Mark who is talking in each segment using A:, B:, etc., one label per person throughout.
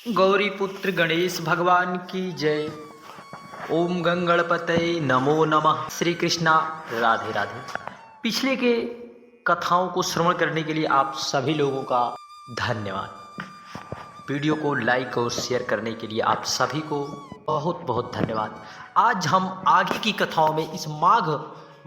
A: गौरी पुत्र गणेश भगवान की जय। ओम गंगणपतये नमो नमः। श्री कृष्णा, राधे राधे। पिछले के कथाओं को श्रवण करने के लिए आप सभी लोगों का धन्यवाद। वीडियो को लाइक और शेयर करने के लिए आप सभी को बहुत बहुत धन्यवाद। आज हम आगे की कथाओं में इस माघ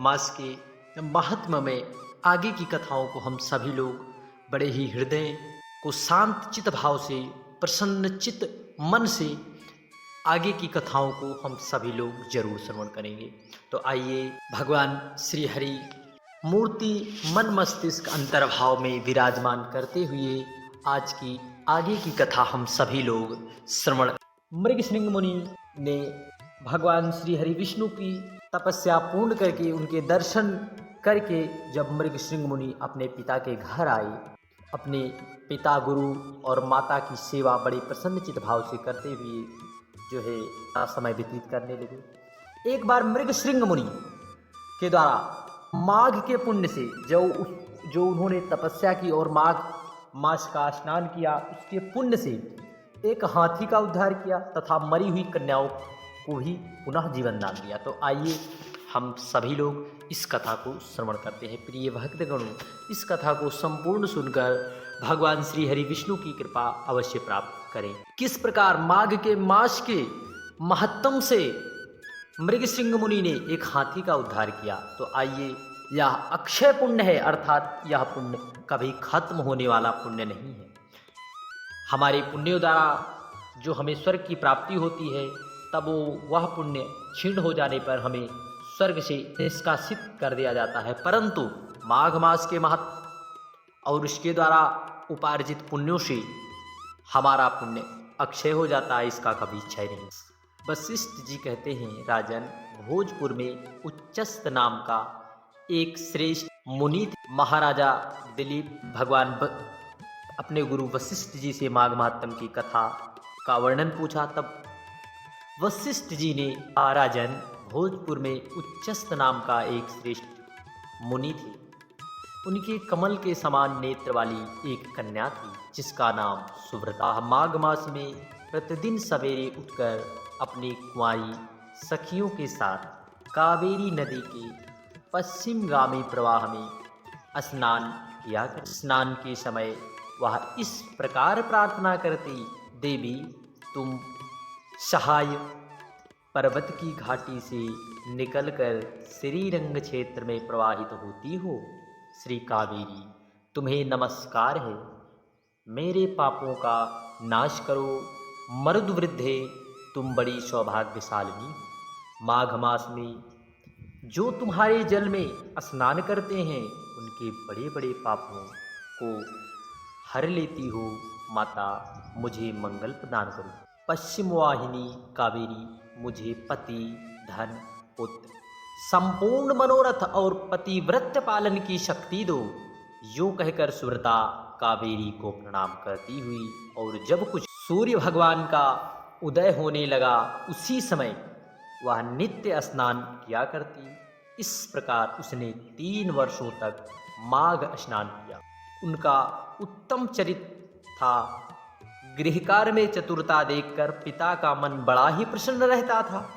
A: मास के महात्म्य में आगे की कथाओं को हम सभी लोग बड़े ही हृदय को शांत चित्त भाव से, प्रसन्न चित्त मन से आगे की कथाओं को हम सभी लोग जरूर श्रवण करेंगे। तो आइए, भगवान श्री हरि मूर्ति मन मस्तिष्क अंतर्भाव में विराजमान करते हुए आज की आगे की कथा हम सभी लोग श्रवण। मृगशृंग मुनि ने भगवान श्री हरि विष्णु की तपस्या पूर्ण करके उनके दर्शन करके जब मृगशृंग मुनि अपने पिता के घर आए, अपने पिता, गुरु और माता की सेवा बड़े प्रसन्नचित भाव से करते हुए जो है समय व्यतीत करने लगे। एक बार मृगशृंग मुनि के द्वारा माघ के पुण्य से जो उन्होंने तपस्या की और माघ मास का स्नान किया, उसके पुण्य से एक हाथी का उद्धार किया तथा मरी हुई कन्याओं को भी पुनः जीवन दान दिया। तो आइए हम सभी लोग इस कथा को श्रवण करते हैं। प्रिय भक्तगणों, इस कथा को संपूर्ण सुनकर भगवान श्री हरि विष्णु की कृपा अवश्य प्राप्त करें। किस प्रकार माघ के मास के महत्तम से मृगशृंग मुनि ने एक हाथी का उद्धार किया। तो आइए, यह अक्षय पुण्य है, अर्थात यह पुण्य कभी खत्म होने वाला पुण्य नहीं है। हमारे पुण्यों द्वारा जो हमें स्वर्ग की प्राप्ति होती है, तब वह पुण्य क्षीण हो जाने पर हमें स्वर्ग से निष्कासित कर दिया जाता है। परंतु माघ मास के महत्व और उसके द्वारा उपार्जित पुण्यों से हमारा पुण्य अक्षय हो जाता है, इसका कभी क्षय नहीं। वशिष्ठ जी कहते हैं, राजन, भोजपुर में उच्चस्त नाम का एक श्रेष्ठ मुनि थे। महाराजा दिलीप भगवान अपने गुरु वशिष्ठ जी से माघ महात्म की कथा का वर्णन पूछा। तब वशिष्ठ जी ने, राजन, भोजपुर में उच्चस्त नाम का एक श्रेष्ठ मुनि थे। उनके कमल के समान नेत्र वाली एक कन्या थी जिसका नाम सुव्रता। माघ मास में प्रतिदिन सवेरे उठकर अपनी कुंवारी सखियों के साथ कावेरी नदी के पश्चिमगामी प्रवाह में स्नान किया कर। स्नान के समय वह इस प्रकार प्रार्थना करती, देवी, तुम सहाय पर्वत की घाटी से निकलकर श्रीरंग क्षेत्र में प्रवाहित होती हो। श्री कावेरी, तुम्हें नमस्कार है। मेरे पापों का नाश करो। मरुद वृद्धे, तुम बड़ी सौभाग्यशालिनी। माघ मास में जो तुम्हारे जल में स्नान करते हैं, उनके बड़े बड़े पापों को हर लेती हो। माता, मुझे मंगल प्रदान करो। पश्चिम वाहिनी कावेरी, मुझे पति, धन, पुत्र, संपूर्ण मनोरथ और पतिव्रत पालन की शक्ति दो। यूं कहकर सुव्रता कावेरी को प्रणाम करती हुई और जब कुछ सूर्य भगवान का उदय होने लगा, उसी समय वह नित्य स्नान किया करती। इस प्रकार उसने 3 वर्षों तक माघ स्नान किया। उनका उत्तम चरित्र था। गृहकार्य में चतुरता देखकर पिता का मन बड़ा ही प्रसन्न रहता था।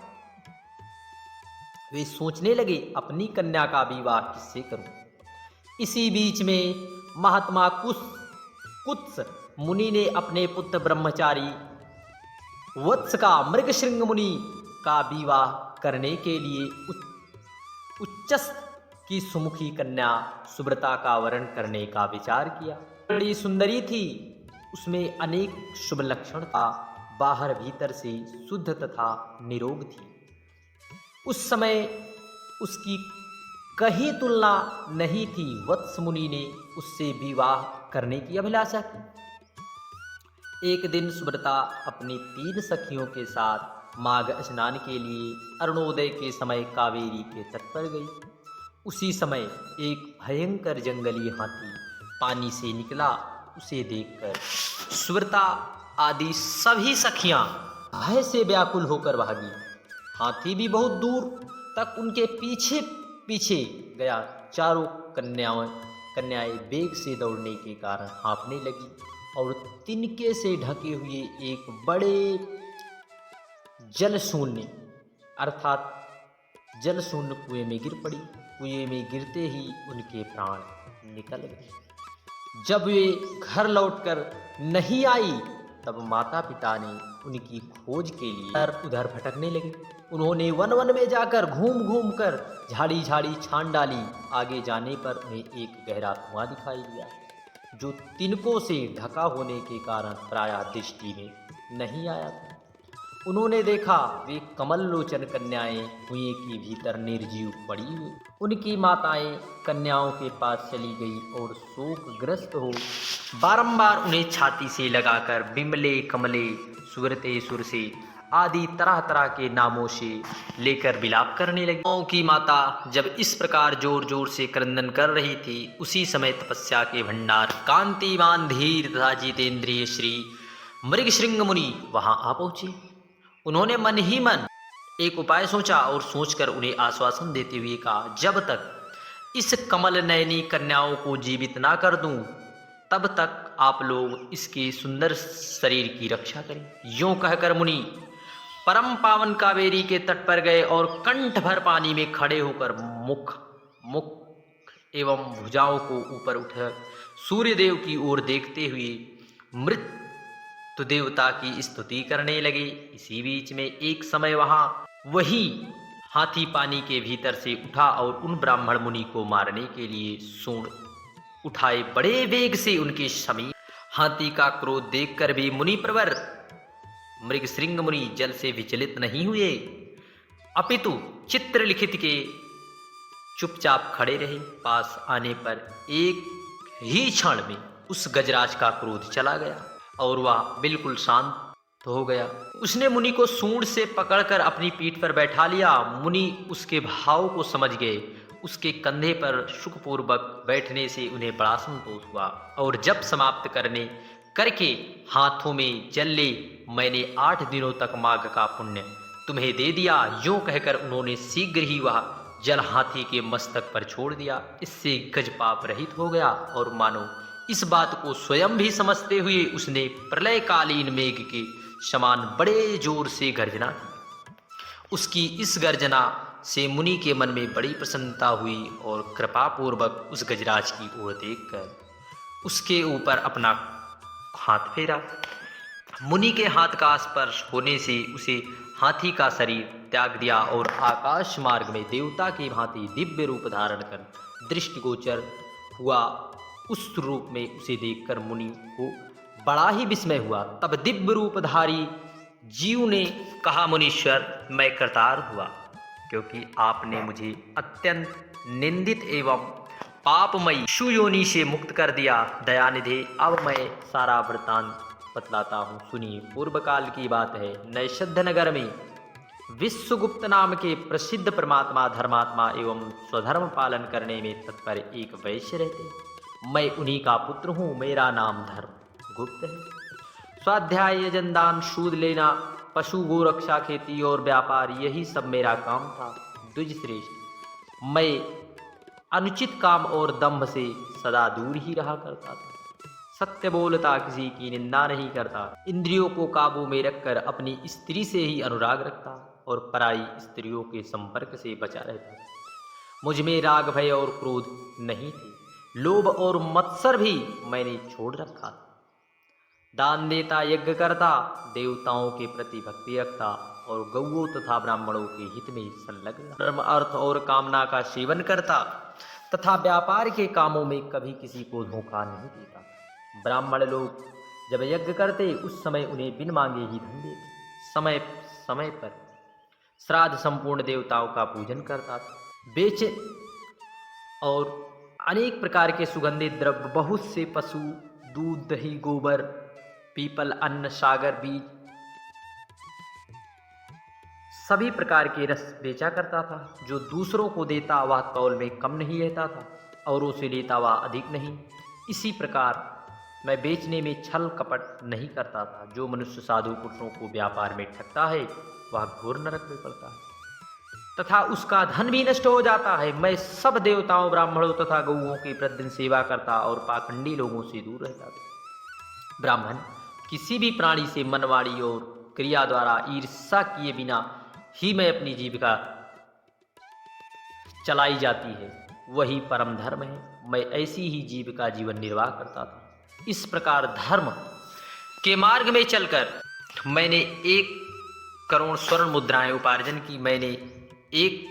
A: वे सोचने लगे, अपनी कन्या का विवाह किससे करूं। इसी बीच में महात्मा कुत्स मुनि ने अपने पुत्र ब्रह्मचारी वत्स का मृगशृंग मुनि का विवाह करने के लिए उच्चस्त की सुमुखी कन्या सुव्रता का वरण करने का विचार किया। बड़ी सुंदरी थी, उसमें अनेक शुभ लक्षण था, बाहर भीतर से शुद्ध तथा निरोग थी। उस समय उसकी कहीं तुलना नहीं थी। वत्स मुनि ने उससे विवाह करने की अभिलाषा की। एक दिन सुव्रता अपनी 3 सखियों के साथ माघ स्नान के लिए अरुणोदय के समय कावेरी के तट पर गई। उसी समय एक भयंकर जंगली हाथी पानी से निकला। उसे देखकर सुव्रता आदि सभी सखियां भय से व्याकुल होकर भागी। हाथी भी बहुत दूर तक उनके पीछे पीछे गया। चारों कन्याएं वेग से दौड़ने के कारण हाँफने लगी। और तिनके से ढके हुए एक बड़े जल शून्य अर्थात जल शून्य कुएं में गिर पड़ी। कुएं में गिरते ही उनके प्राण निकल गए। जब वे घर लौटकर नहीं आई तब माता पिता ने उनकी खोज के लिए इधर उधर भटकने लगे। उन्होंने वन वन में जाकर घूम घूम कर झाड़ी झाड़ी छान डाली। आगे जाने पर उन्हें एक गहरा धुआं दिखाई दिया जो तिनकों से ढका होने के कारण प्रायः दृष्टि में नहीं आया था। उन्होंने देखा वे कमल लोचन कन्याएं कुएं के भीतर निर्जीव पड़ी हुई। उनकी माताएं कन्याओं के पास चली गई और शोकग्रस्त हो बारंबार उन्हें छाती से लगाकर बिमले कमले सुरते सुरसे आदि तरह तरह के नामों से लेकर विलाप करने लगी। गाँव की माता जब इस प्रकार जोर जोर से क्रंदन कर रही थी, उसी समय तपस्या के भंडार कांतिमान धीर तथा जितेंद्रिय श्री मृगशृंग मुनि वहां आ पहुंचे। उन्होंने मन ही मन एक उपाय सोचा और सोचकर उन्हें आश्वासन देते हुए कहा, जब तक इस कमल नयनी कन्याओं को जीवित ना कर दूं तब तक आप लोग इसके सुंदर शरीर की रक्षा करें। यूं कहकर मुनि परम पावन कावेरी के तट पर गए और कंठ भर पानी में खड़े होकर मुख एवं भुजाओं को ऊपर उठ सूर्यदेव की ओर देखते हुए मृत्यु देवता की स्तुति करने लगे। इसी बीच में एक समय वहां वही हाथी पानी के भीतर से उठा और उन ब्राह्मण मुनि को मारने के लिए सूंड उठाए बड़े वेग से उनके समीप। हाथी का क्रोध देखकर भी मुनि प्रवर मृगशृंग मुनि जल से विचलित नहीं हुए, अपितु चित्र लिखित के चुपचाप खड़े रहे। पास आने पर एक ही क्षण में उस गजराज का क्रोध चला गया और वह बिल्कुल शांत हो गया। उसने मुनि को सूंड से पकड़कर अपनी पीठ पर बैठा लिया। मुनि उसके भाव को समझ गए। उसके कंधे पर सुखपूर्वक बैठने से उन्हें बड़ा संतोष हुआ और जब समाप्त करके हाथों में जल ले, मैंने 8 दिनों तक माघ का पुण्य तुम्हें दे दिया। यूं कहकर उन्होंने शीघ्र ही वह जल हाथी के मस्तक पर छोड़ दिया। इससे गज पाप रहित हो गया और मानो इस बात को स्वयं भी समझते हुए उसने प्रलयकालीन मेघ के समान बड़े जोर से गर्जना की। उसकी इस गर्जना से मुनि के मन में बड़ी प्रसन्नता हुई और कृपापूर्वक उस गजराज की ओर देखकर उसके ऊपर अपना हाथ फेरा। मुनि के हाथ का स्पर्श होने से उसे हाथी का शरीर त्याग दिया और आकाश मार्ग में देवता की भांति दिव्य रूप धारण कर दृष्टिगोचर हुआ। उस रूप में उसे देखकर मुनि को बड़ा ही विस्मय हुआ। तब दिव्य रूपधारी जीव ने कहा, मुनीश्वर, मैं कृतार्थ हुआ क्योंकि आपने मुझे अत्यंत निंदित एवं पापमयी सुयोनि से मुक्त कर दिया। दयानिधे, अब मैं सारा वृतांत बतलाता हूँ, सुनिए। पूर्व काल की बात है। नैषध नगर में विश्वगुप्त नाम के प्रसिद्ध परमात्मा धर्मात्मा एवं स्वधर्म पालन करने में तत्पर एक वैश्य रहते। मैं उन्हीं का पुत्र हूँ। मेरा नाम धर्म गुप्त है। स्वाध्याय, यजनदान, सूद लेना, पशु गोरक्षा, खेती और व्यापार, यही सब मेरा काम था। द्विजश्रेष्ठ, मैं अनुचित काम और दंभ से सदा दूर ही रहा करता था। सत्य बोलता, किसी की निंदा नहीं करता, इंद्रियों को काबू में रखकर अपनी स्त्री से ही अनुराग रखता और पराई स्त्रियों के संपर्क से बचा रहता। मुझ में राग, भय और क्रोध नहीं थे। लोभ और मत्सर भी मैंने छोड़ रखा था। दान देता, यज्ञ करता, देवताओं के प्रति भक्ति रखता और गौओं तथा ब्राह्मणों के हित में संलग्न, धर्म, अर्थ और कामना का सेवन करता तथा व्यापार के कामों में कभी किसी को धोखा नहीं देता। ब्राह्मण लोग जब यज्ञ करते उस समय उन्हें बिन मांगे ही धन देते। समय समय पर श्राद्ध संपूर्ण देवताओं का पूजन करता था। बेचे और अनेक प्रकार के सुगंधित द्रव्य, बहुत से पशु, दूध, दही, गोबर, पीपल, अन्न, सागर, बीज, सभी प्रकार के रस बेचा करता था। जो दूसरों को देता वह तौल में कम नहीं रहता था, औरों से लेता वह अधिक नहीं। इसी प्रकार मैं बेचने में छल कपट नहीं करता था। जो मनुष्य साधु पुरुषों को व्यापार में ठगता है वह घोर नरक में पड़ता है तथा उसका धन भी नष्ट हो जाता है। मैं सब देवताओं, ब्राह्मणों तथा गौओं की प्रतिदिन सेवा करता और पाखंडी लोगों से दूर रहता था। ब्राह्मण किसी भी प्राणी से मनवाड़ी और क्रिया द्वारा ईर्ष्या किए बिना ही मैं अपनी जीविका चलाई जाती है, वही परम धर्म है। मैं ऐसी ही जीविका जीवन निर्वाह करता था। इस प्रकार धर्म के मार्ग में चलकर मैंने 1 करोड़ स्वर्ण मुद्राएं उपार्जन की। मैंने एक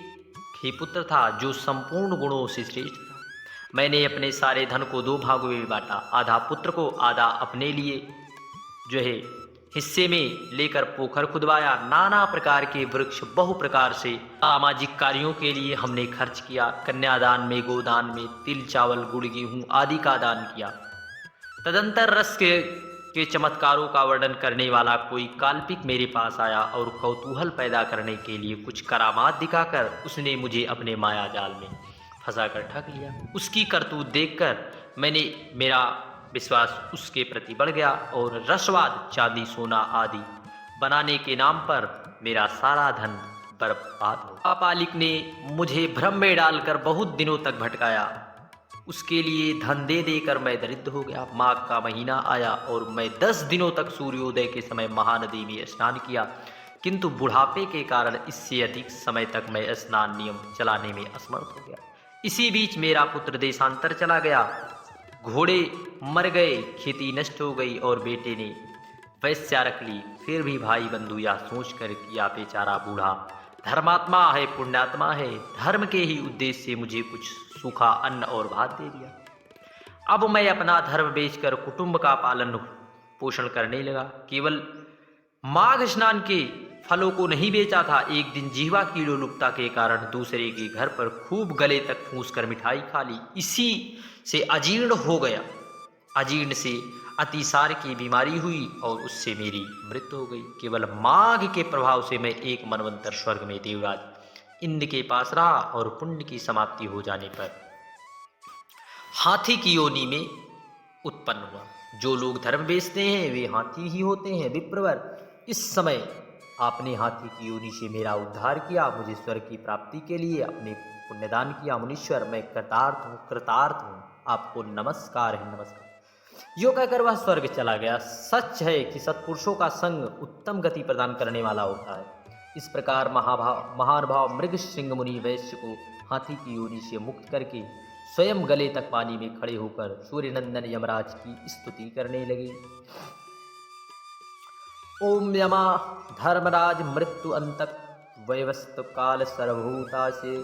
A: ही पुत्र था जो संपूर्ण गुणों से श्रेष्ठ था। मैंने अपने सारे धन को 2 भागों में बांटा, आधा पुत्र को, आधा अपने लिए जो है हिस्से में लेकर पोखर खुदवाया। नाना प्रकार के वृक्ष बहु प्रकार से सामाजिक कार्यों के लिए हमने खर्च किया। कन्यादान में, गोदान में, तिल चावल गुड़ गेहूँ आदि का दान किया। तदंतर रस के चमत्कारों का वर्णन करने वाला कोई काल्पिक मेरे पास आया और कौतूहल पैदा करने के लिए कुछ करामात दिखाकर उसने मुझे अपने माया जाल में फंसाकर ठग लिया। उसकी करतूत देखकर मेरा विश्वास उसके प्रति बढ़ गया और रसवाद, चांदी सोना आदि बनाने के नाम पर मेरा सारा धन बर्बाद हो। पापालिक ने मुझे भ्रम में डालकर बहुत दिनों तक भटकाया। उसके लिए धन दे देकर मैं दरिद्र हो गया। माघ का महीना आया और मैं 10 दिनों तक सूर्योदय के समय महानदी में स्नान किया, किंतु बुढ़ापे के कारण इससे अधिक समय तक मैं स्नान नियम चलाने में असमर्थ हो गया। इसी बीच मेरा पुत्र देशांतर चला गया, घोड़े मर गए, खेती नष्ट हो गई और बेटे ने वैश्या रख ली। फिर भी भाई बंधु यह सोच कर किया बेचारा बूढ़ा धर्मात्मा है, पुण्यात्मा है, धर्म के ही उद्देश्य से मुझे कुछ सूखा अन्न और भात दे दिया। अब मैं अपना धर्म बेचकर कुटुंब का पालन पोषण करने लगा। केवल माघ स्नान के फलों को नहीं बेचा था। एक दिन जीवा की लोलुपता के कारण दूसरे के घर पर खूब गले तक ठूंस कर मिठाई खा ली। इसी से अजीर्ण हो गया। अजीर्ण से अतिसार की बीमारी हुई और उससे मेरी मृत्यु हो गई। केवल माघ के प्रभाव से मैं 1 मनवंतर स्वर्ग में देवराज इंद्र के पास रहा और पुण्य की समाप्ति हो जाने पर हाथी की योनि में उत्पन्न हुआ। जो लोग धर्म बेचते हैं वे हाथी ही होते हैं। विप्रवर, इस समय आपने हाथी की योनि से मेरा उद्धार किया, मुझे स्वर्ग की प्राप्ति के लिए अपने पुण्यदान किया। मुनीश्वर, मैं कृतार्थ हूँ, आपको नमस्कार है, नमस्कार। यो कहकर वह स्वर्ग चला गया। सच है कि सत्पुरुषों का संग उत्तम गति प्रदान करने वाला होता है। इस प्रकार महानुभाव मृग श्रृंग मुनि वैश्य को हाथी की योनि से मुक्त करके स्वयं गले तक पानी में खड़े होकर सूर्यनंदन यमराज की स्तुति करने लगे। ओम यमा धर्मराज मृत्यु अंतक वैवस्त काल सर्वभूता से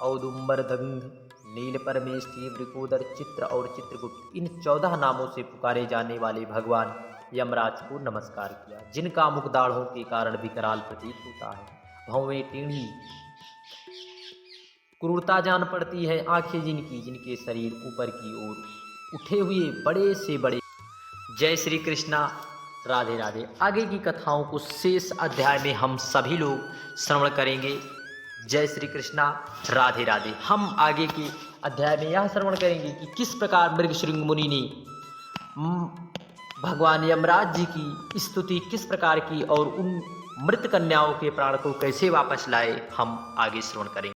A: औदुम्बर दग्ध नील परमेष्ठी वृकोदर चित्र और चित्रगुप्त, इन 14 नामों से पुकारे जाने वाले भगवान यमराज को नमस्कार किया, जिनका मुख दाढ़ों के कारण विकराल प्रतीत होता है। भौवें टेढ़ी क्रूरता जान पड़ती है, आंखें जिनके शरीर ऊपर की ओर उठे हुए बड़े से बड़े। जय श्री कृष्णा, राधे राधे। आगे की कथाओं को शेष अध्याय में हम सभी लोग श्रवण करेंगे। जय श्री कृष्णा, राधे राधे। हम आगे के अध्याय में यह श्रवण करेंगे कि किस प्रकार मृगश्रृंग मुनि ने भगवान यमराज जी की स्तुति किस प्रकार की और उन मृत कन्याओं के प्राण को कैसे वापस लाए। हम आगे श्रवण करेंगे।